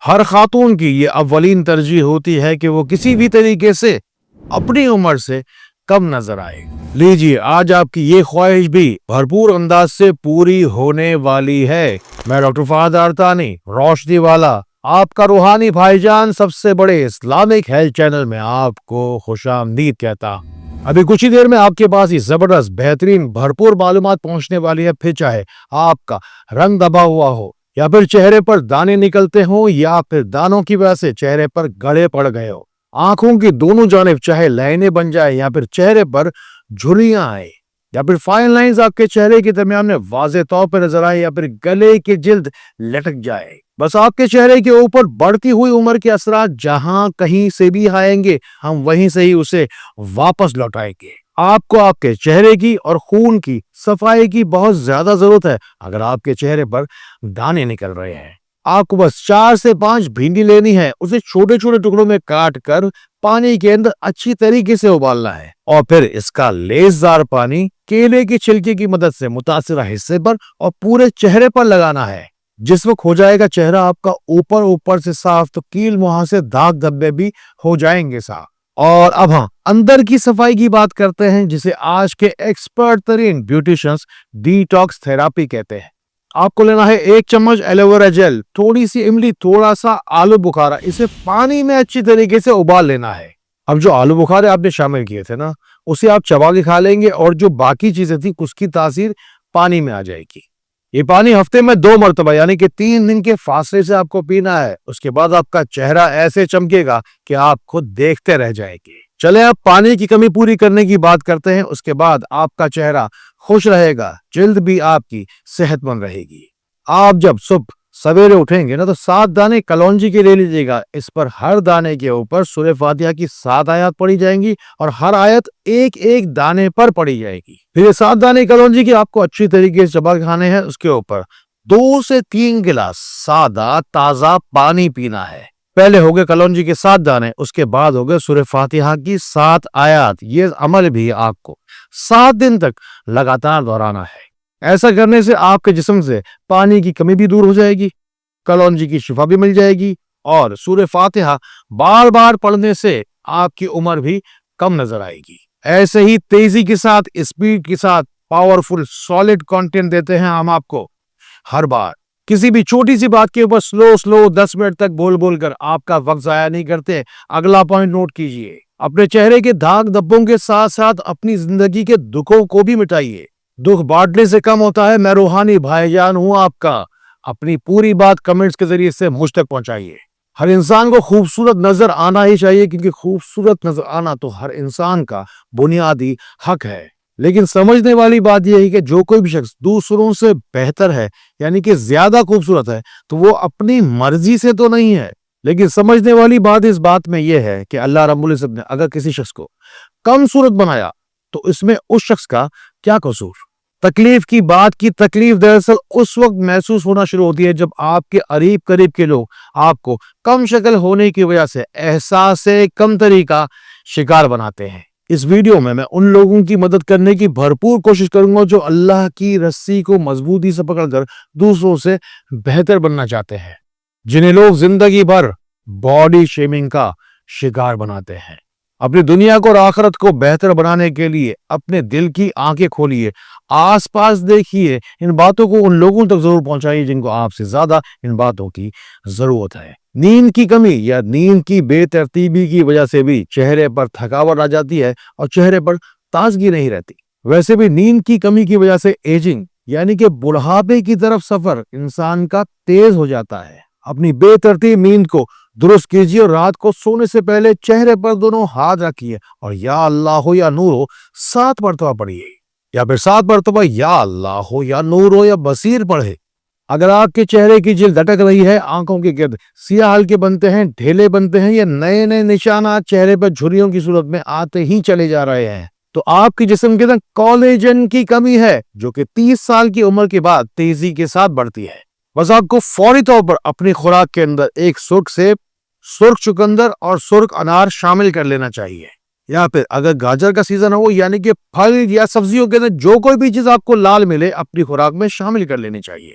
ہر خاتون کی یہ اولین ترجیح ہوتی ہے کہ وہ کسی بھی طریقے سے اپنی عمر سے کم نظر آئے۔ لیجیے آج آپ کی یہ خواہش بھی بھرپور انداز سے پوری ہونے والی ہے۔ میں ڈاکٹر فہد آرتانی روشنی والا آپ کا روحانی بھائی جان سب سے بڑے اسلامک ہیلتھ چینل میں آپ کو خوش آمدید کہتا۔ ابھی کچھ ہی دیر میں آپ کے پاس یہ زبردست بہترین بھرپور معلومات پہنچنے والی ہے، پھر چاہے آپ کا رنگ دبا ہوا ہو یا پھر چہرے پر دانے نکلتے ہوں یا پھر دانوں کی وجہ سے چہرے پر گڑھے پڑ گئے ہو، آنکھوں کی دونوں جانب چاہے لائنیں بن جائے یا پھر چہرے پر جھریاں آئے یا پھر فائن لائنز آپ کے چہرے کے درمیان میں واضح طور پر نظر آئے یا پھر گلے کی جلد لٹک جائے، بس آپ کے چہرے کے اوپر بڑھتی ہوئی عمر کے اثرات جہاں کہیں سے بھی آئیں گے ہم وہیں سے ہی اسے واپس لوٹائیں گے۔ آپ کو آپ کے چہرے کی اور خون کی صفائی کی بہت زیادہ ضرورت ہے۔ اگر آپ کے چہرے پر دانے نکل رہے ہیں، آپ کو بس 4 سے 5 بھنڈی لینی ہے، اسے چھوٹے چھوٹے ٹکڑوں میں کاٹ کر پانی کے اندر اچھی طریقے سے ابالنا ہے اور پھر اس کا لیسدار پانی کیلے کی چھلکے کی مدد سے متاثرہ حصے پر اور پورے چہرے پر لگانا ہے۔ جس وقت ہو جائے گا چہرہ آپ کا اوپر سے صاف تو کیل وہاں سے داغ دھبے بھی ہو جائیں گے صاف۔ اور اب ہاں اندر کی صفائی کی بات کرتے ہیں، جسے آج کے ایکسپرٹ ترین بیوٹیشنز ڈیٹاکس تھراپی کہتے ہیں۔ آپ کو لینا ہے 1 چمچ ایلو ویرا جیل، تھوڑی سی املی، تھوڑا سا آلو بخارا، اسے پانی میں اچھی طریقے سے ابال لینا ہے۔ اب جو آلو بخارے آپ نے شامل کیے تھے نا، اسے آپ چبا کے کھا لیں گے اور جو باقی چیزیں تھیں اس کی تاثیر پانی میں آ جائے گی۔ یہ پانی ہفتے میں 2 مرتبہ یعنی کہ 3 دن کے فاصلے سے آپ کو پینا ہے۔ اس کے بعد آپ کا چہرہ ایسے چمکے گا کہ آپ خود دیکھتے رہ جائیں گے۔ چلے اب پانی کی کمی پوری کرنے کی بات کرتے ہیں۔ اس کے بعد آپ کا چہرہ خوش رہے گا، جلد بھی آپ کی صحت مند رہے گی۔ آپ جب صبح سویرے اٹھیں گے نا تو 7 دانے کلونجی کے لے لیجیے گا۔ اس پر ہر دانے کے اوپر سورہ فاتحہ کی 7 آیات پڑھی جائیں گی اور ہر آیت ایک ایک دانے پر پڑھی جائے گی۔ پھر یہ 7 دانے کلونجی کے آپ کو اچھی طریقے سے چبا کے کھانے ہیں۔ اس کے اوپر 2 سے 3 گلاس سادہ تازہ پانی پینا ہے۔ پہلے ہو گئے کلونجی کے 7 دانے، اس کے بعد ہو گئے سورہ فاتحہ کی 7 آیات۔ یہ عمل بھی آپ کو 7 دن تک لگاتار دہرانا ہے۔ ایسا کرنے سے آپ کے جسم سے پانی کی کمی بھی دور ہو جائے گی، کلونجی کی شفا بھی مل جائے گی اور سورہ فاتحہ بار بار پڑھنے سے آپ کی عمر بھی کم نظر آئے گی۔ ایسے ہی تیزی کے ساتھ، اسپیڈ کے ساتھ پاورفل سالڈ کنٹینٹ دیتے ہیں ہم آپ کو ہر بار۔ کسی بھی چھوٹی سی بات کے اوپر سلو 10 منٹ تک بول کر آپ کا وقت ضائع نہیں کرتے۔ اگلا پوائنٹ نوٹ کیجئے، اپنے چہرے کے داغ دھبوں کے ساتھ ساتھ اپنی زندگی کے دکھوں کو بھی مٹائیے۔ دکھ بانٹنے سے کم ہوتا ہے۔ میں روحانی بھائی جان ہوں آپ کا۔ اپنی پوری بات کمنٹس کے ذریعے سے مجھ تک پہنچائیے۔ ہر انسان کو خوبصورت نظر آنا ہی چاہیے، کیونکہ خوبصورت نظر آنا تو ہر انسان کا بنیادی حق ہے۔ لیکن سمجھنے والی بات یہ ہے کہ جو کوئی بھی شخص دوسروں سے بہتر ہے یعنی کہ زیادہ خوبصورت ہے تو وہ اپنی مرضی سے تو نہیں ہے، لیکن سمجھنے والی بات اس بات میں یہ ہے کہ اللہ رب العزت نے اگر کسی شخص کو کم صورت بنایا تو اس میں اس شخص کا کیا قصور؟ تکلیف کی بات کی تکلیف دراصل اس وقت محسوس ہونا شروع ہوتی ہے جب آپ کے قریب کے لوگ آپ کو کم شکل ہونے کی وجہ سے احساس کم تری کا شکار بناتے ہیں۔ اس ویڈیو میں ان لوگوں کی مدد کرنے کی بھرپور کوشش کروں گا جو اللہ کی رسی کو مضبوطی سے پکڑ کر دوسروں سے بہتر بننا چاہتے ہیں، جنہیں لوگ زندگی بھر باڈی شیمنگ کا شکار بناتے ہیں۔ اپنی دنیا کو اور آخرت کو بہتر بنانے کے لیے اپنے دل کی آنکھیں کھولیے، آس پاس دیکھیے، ان باتوں کو ان لوگوں تک ضرور پہنچائیے جن کو آپ سے زیادہ ان باتوں کی ضرورت ہے۔ نیند کی کمی یا نیند کی بے ترتیبی کی وجہ سے بھی چہرے پر تھکاوٹ آ جاتی ہے اور چہرے پر تازگی نہیں رہتی۔ ویسے بھی نیند کی کمی کی وجہ سے ایجنگ یعنی کہ بڑھاپے کی طرف سفر انسان کا تیز ہو جاتا ہے۔ اپنی بے ترتیب نیند کو درست کیجیے اور رات کو سونے سے پہلے چہرے پر دونوں ہاتھ رکھیے اور یا اللہ ہو یا نور ہو 7 مرتبہ پڑھیے، یا پھر 7 مرتبہ یا اللہ ہو یا نور ہو یا بصیر پڑھے۔ اگر آپ کے چہرے کی جلد اٹک رہی ہے، آنکھوں کے گرد سیاہ حلقے بنتے ہیں، ڈھیلے بنتے ہیں یا نئے نشانات چہرے پر جھریوں کی صورت میں آتے ہی چلے جا رہے ہیں، تو آپ کی جسم کے اندر کولیجن کی کمی ہے جو کہ 30 سال کی عمر کے بعد تیزی کے ساتھ بڑھتی ہے۔ بس آپ کو فوری طور پر اپنی خوراک کے اندر ایک سرخ سیب، سرخ چقندر اور سرخ انار شامل کر لینا چاہیے، یا پھر اگر گاجر کا سیزن ہو یعنی کہ پھل یا سبزیوں کے اندر جو کوئی بھی چیز آپ کو لال ملے اپنی خوراک میں شامل کر لینی چاہیے۔